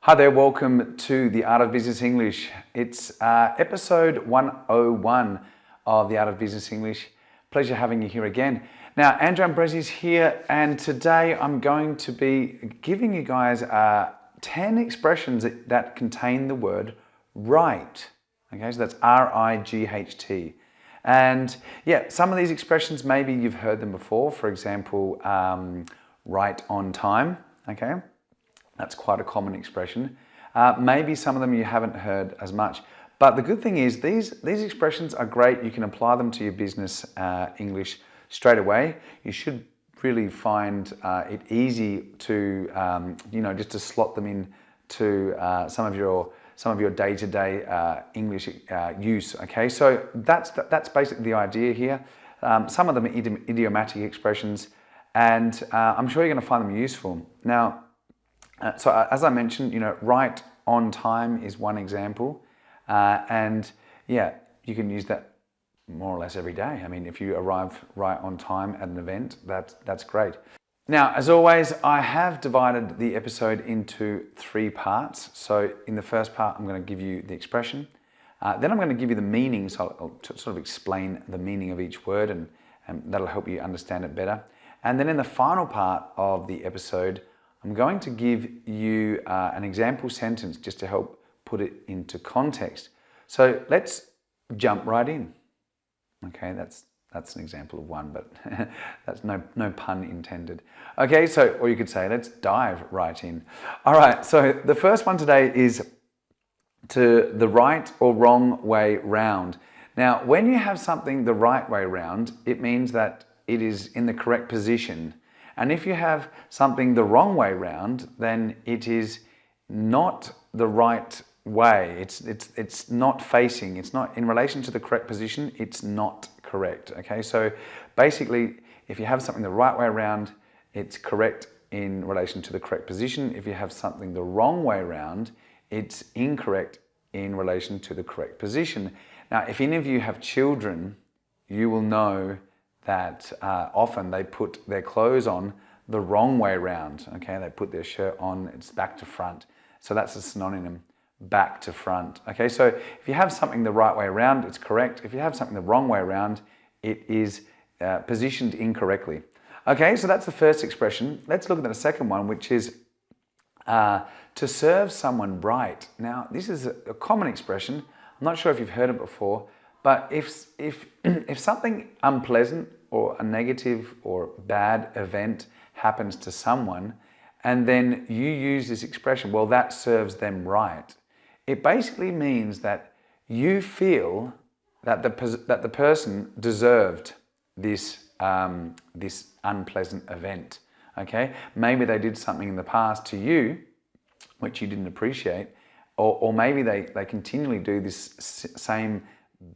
Hi there, welcome to the Art of Business English. It's episode 101 of the Art of Business English. Pleasure having you here again. Now, Andrew Ambresi is here, and today I'm going to be giving you guys 10 expressions that contain the word right. Okay, so that's R-I-G-H-T. And yeah, some of these expressions, maybe you've heard them before. For example, right on time, okay? That's quite a common expression. Maybe some of them you haven't heard as much. But the good thing is these expressions are great. You can apply them to your business English straight away. You should really find it easy to, just to slot them in to some of your day-to-day English use. Okay, so that's basically the idea here. Some of them are idiomatic expressions, and I'm sure you're going to find them useful. Now, so as I mentioned, right on time is one example, and yeah, you can use that more or less every day. I mean, if you arrive right on time at an event, that's great. Now, as always, I have divided the episode into 3 parts. So in the first part, I'm going to give you the expression. Then I'm going to give you the meaning, so I'll sort of explain the meaning of each word, and that'll help you understand it better. And then in the final part of the episode, I'm going to give you an example sentence just to help put it into context. So let's jump right in. Okay, that's an example of one, but that's no pun intended. Okay, so, or you could say, let's dive right in. All right, so the first one today is to the right or wrong way round. Now, when you have something the right way round, it means that it is in the correct position. And if you have something the wrong way round, then it is not the right way. It's not facing, it's not in relation to the correct position, it's not correct. Okay, so basically, if you have something the right way around, it's correct in relation to the correct position. If you have something the wrong way around, it's incorrect in relation to the correct position. Now, if any of you have children, you will know that often they put their clothes on the wrong way around. Okay, they put their shirt on, it's back to front. So that's a synonym, back to front. Okay, so if you have something the right way around, it's correct. If you have something the wrong way around, it is positioned incorrectly. Okay, so that's the first expression. Let's look at the second one, which is to serve someone right. Now, this is a common expression. I'm not sure if you've heard it before, but if something unpleasant or a negative or bad event happens to someone, and then you use this expression, well, that serves them right, it basically means that you feel that the person deserved this unpleasant event. Okay, maybe they did something in the past to you which you didn't appreciate, or maybe they continually do this same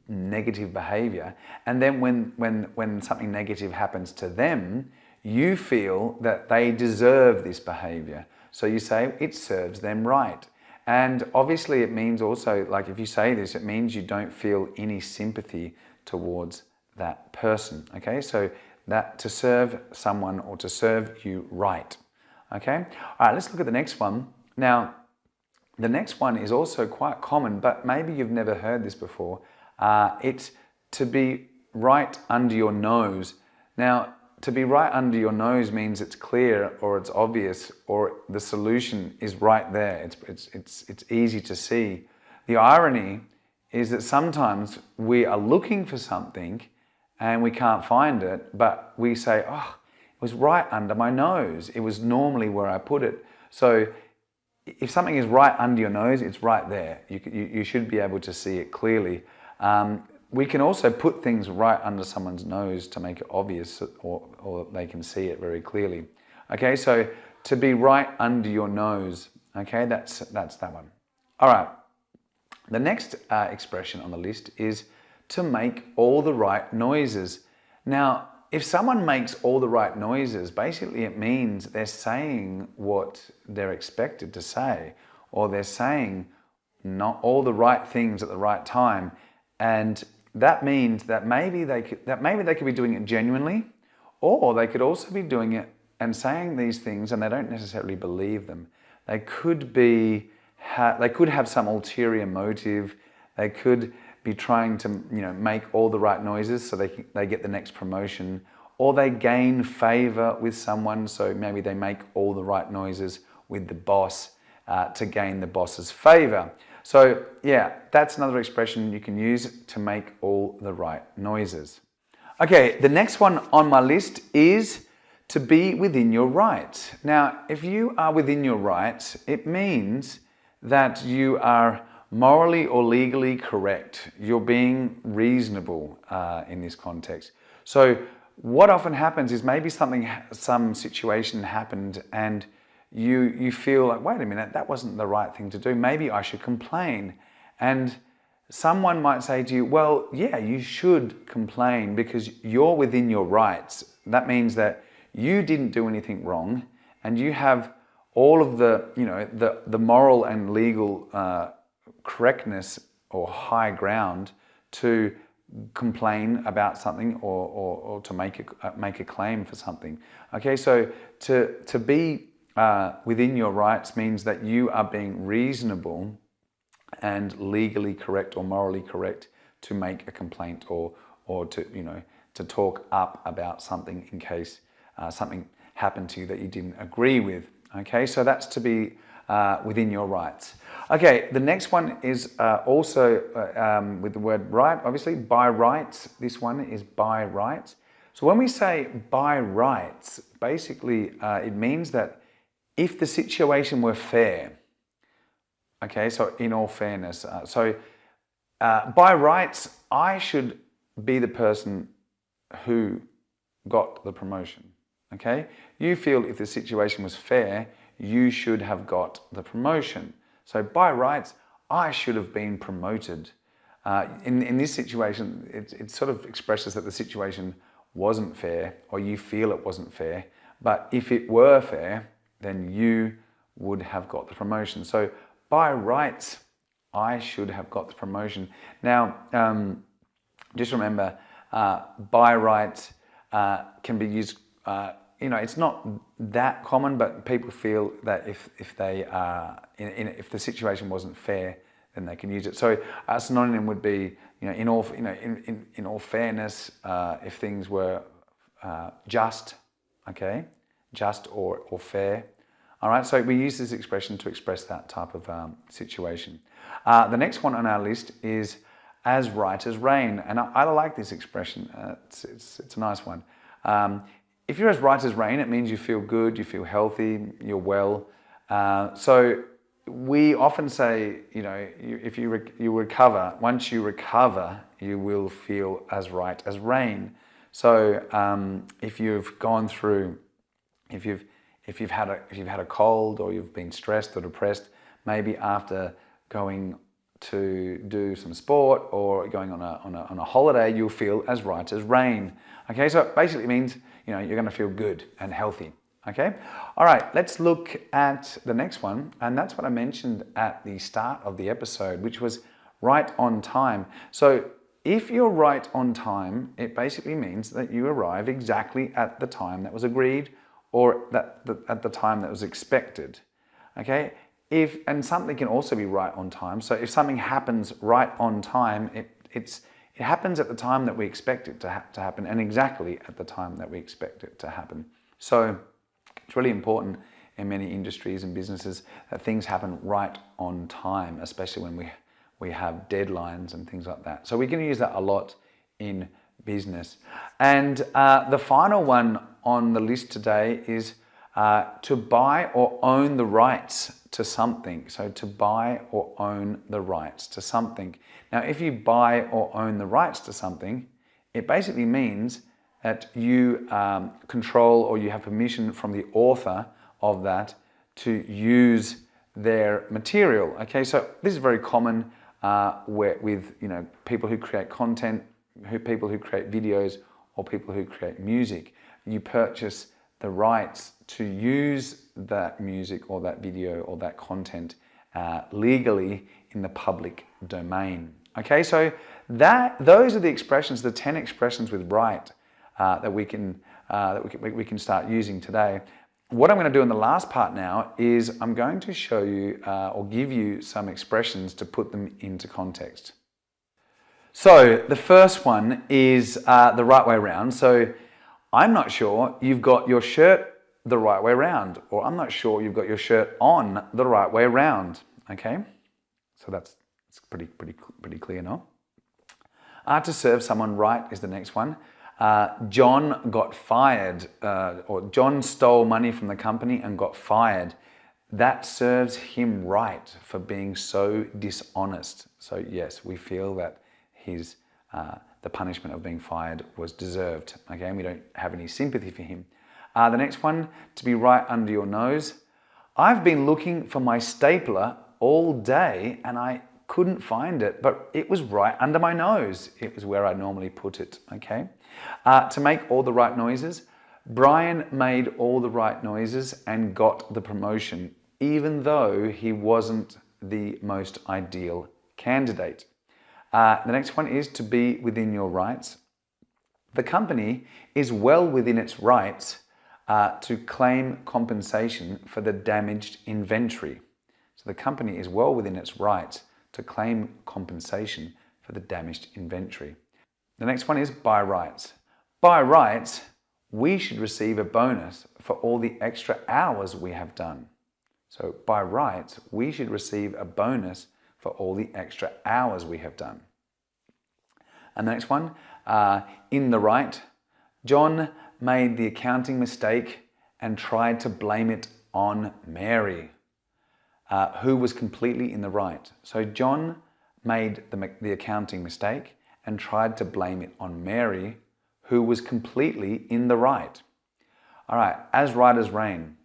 negative behavior, and then when something negative happens to them, you feel that they deserve this behavior. So you say it serves them right. And obviously it means also, like if you say this, it means you don't feel any sympathy towards that person. Okay, so that to serve someone or to serve you right. Okay, all right, let's look at the next one. Now, the next one is also quite common, but maybe you've never heard this before. It's to be right under your nose. Now, to be right under your nose means it's clear or it's obvious or the solution is right there. It's easy to see. The irony is that sometimes we are looking for something and we can't find it, but we say, oh, it was right under my nose. It was normally where I put it. So if something is right under your nose, it's right there. You should be able to see it clearly. We can also put things right under someone's nose to make it obvious, or they can see it very clearly. Okay, so to be right under your nose. Okay, that's that one. All right. The next expression on the list is to make all the right noises. Now, if someone makes all the right noises, basically it means they're saying what they're expected to say, or they're saying not all the right things at the right time. And that means that maybe they could be doing it genuinely, or they could also be doing it and saying these things and they don't necessarily believe them. They could be they could have some ulterior motive. They could be trying to, make all the right noises so they get the next promotion, or they gain favor with someone. So maybe they make all the right noises with the boss to gain the boss's favor. So yeah, that's another expression you can use, to make all the right noises. Okay, the next one on my list is to be within your rights. Now, if you are within your rights, it means that you are morally or legally correct. You're being reasonable in this context. So what often happens is maybe some situation happened and you feel like, wait a minute, that wasn't the right thing to do. Maybe I should complain. And someone might say to you, well, yeah, you should complain because you're within your rights. That means that you didn't do anything wrong and you have all of the moral and legal correctness or high ground to complain about something or to make a claim for something. Okay, so to be within your rights means that you are being reasonable and legally correct or morally correct to make a complaint or to talk up about something in case something happened to you that you didn't agree with. Okay, so that's to be within your rights. Okay, the next one is also with the word right, obviously, by rights. This one is by rights. So when we say by rights, basically it means that if the situation were fair, okay, so in all fairness, by rights, I should be the person who got the promotion, okay? You feel if the situation was fair, you should have got the promotion. So by rights, I should have been promoted. In this situation, it sort of expresses that the situation wasn't fair, or you feel it wasn't fair, but if it were fair, then you would have got the promotion. So by rights, I should have got the promotion. Now, just remember, by rights can be used, it's not that common, but people feel that if they are, if the situation wasn't fair, then they can use it. So a synonym would be, in all fairness, if things were just, okay, just or fair. All right, so we use this expression to express that type of situation. The next one on our list is as right as rain, and I like this expression. It's a nice one. If you're as right as rain, it means you feel good, you feel healthy, you're well. So we often say, if you recover, once you recover, you will feel as right as rain. So if you've gone through, if you've had a cold, or you've been stressed or depressed, maybe after going to do some sport or going on a holiday, you'll feel as right as rain. Okay, so it basically means you're going to feel good and healthy. Okay, all right, let's look at the next one, and that's what I mentioned at the start of the episode, which was right on time. So if you're right on time, it basically means that you arrive exactly at the time that was agreed, or at the time that was expected. Okay, and something can also be right on time. So if something happens right on time, it happens at the time that we expect it to happen, and exactly at the time that we expect it to happen. So it's really important in many industries and businesses that things happen right on time, especially when we have deadlines and things like that. So we're going to use that a lot in business. And the final one on the list today is to buy or own the rights to something. So to buy or own the rights to something. Now, if you buy or own the rights to something, it basically means that you control, or you have permission from the author of that to use their material. Okay, so this is very common with people who create content, people who create videos, or people who create music. You purchase the rights to use that music or that video or that content legally in the public domain. Okay, so those are the expressions, the 10 expressions with right that we can start using today. what I'm going to do in the last part now is I'm going to show you or give you some expressions to put them into context. So the first one is the right way round. So I'm not sure you've got your shirt the right way round, or I'm not sure you've got your shirt on the right way round. Okay, so that's pretty clear, no? To serve someone right is the next one. John got fired, or John stole money from the company and got fired. That serves him right for being so dishonest. So yes, we feel that the punishment of being fired was deserved. Okay, and we don't have any sympathy for him. The next one, to be right under your nose. I've been looking for my stapler all day and I couldn't find it, but it was right under my nose. It was where I normally put it, okay? To make all the right noises. Brian made all the right noises and got the promotion, even though he wasn't the most ideal candidate. The next one is to be within your rights. The company is well within its rights to claim compensation for the damaged inventory. So the company is well within its rights to claim compensation for the damaged inventory. The next one is by rights. By rights, we should receive a bonus for all the extra hours we have done. So by rights, we should receive a bonus for all the extra hours we have done. And the next one, in the right, John made the accounting mistake and tried to blame it on Mary, who was completely in the right. So John made the accounting mistake and tried to blame it on Mary, who was completely in the right. All right, as right as rain.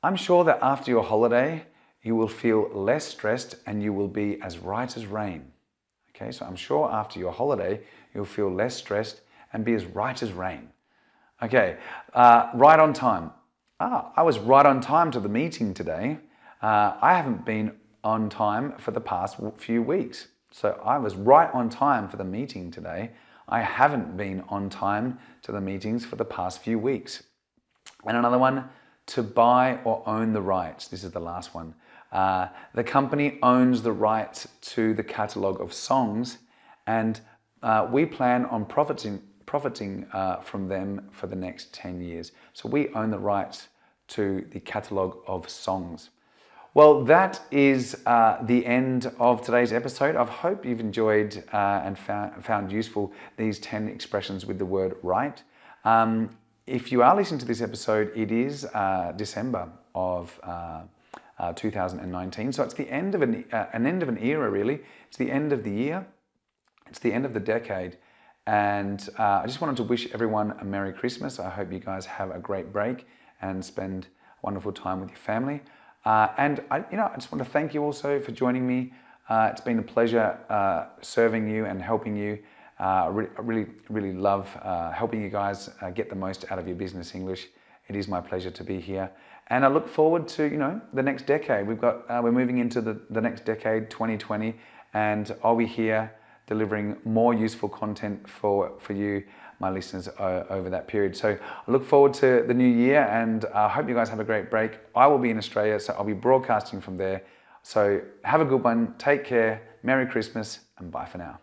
I'm sure that after your holiday, you will feel less stressed and you will be as right as rain. Okay, so I'm sure after your holiday, you'll feel less stressed and be as right as rain. Okay, right on time. I was right on time to the meeting today. I haven't been on time for the past few weeks. So I was right on time for the meeting today. I haven't been on time to the meetings for the past few weeks. And another one, to buy or own the rights. This is the last one. The company owns the rights to the catalogue of songs, and we plan on profiting from them for the next 10 years. So we own the rights to the catalogue of songs. Well, that is the end of today's episode. I hope you've enjoyed and found useful these 10 expressions with the word right. If you are listening to this episode, it is December of 2019. So it's the end of an end of an era, really. It's the end of the year. It's the end of the decade. And I just wanted to wish everyone a Merry Christmas. I hope you guys have a great break and spend wonderful time with your family. And I just want to thank you also for joining me. It's been a pleasure serving you and helping you. I really love helping you guys get the most out of your business English. It is my pleasure to be here. And I look forward to, the next decade. We're moving into the next decade, 2020, and I'll be here delivering more useful content for you, my listeners, over that period. So I look forward to the new year, and I hope you guys have a great break. I will be in Australia, so I'll be broadcasting from there. So have a good one, take care, Merry Christmas, and bye for now.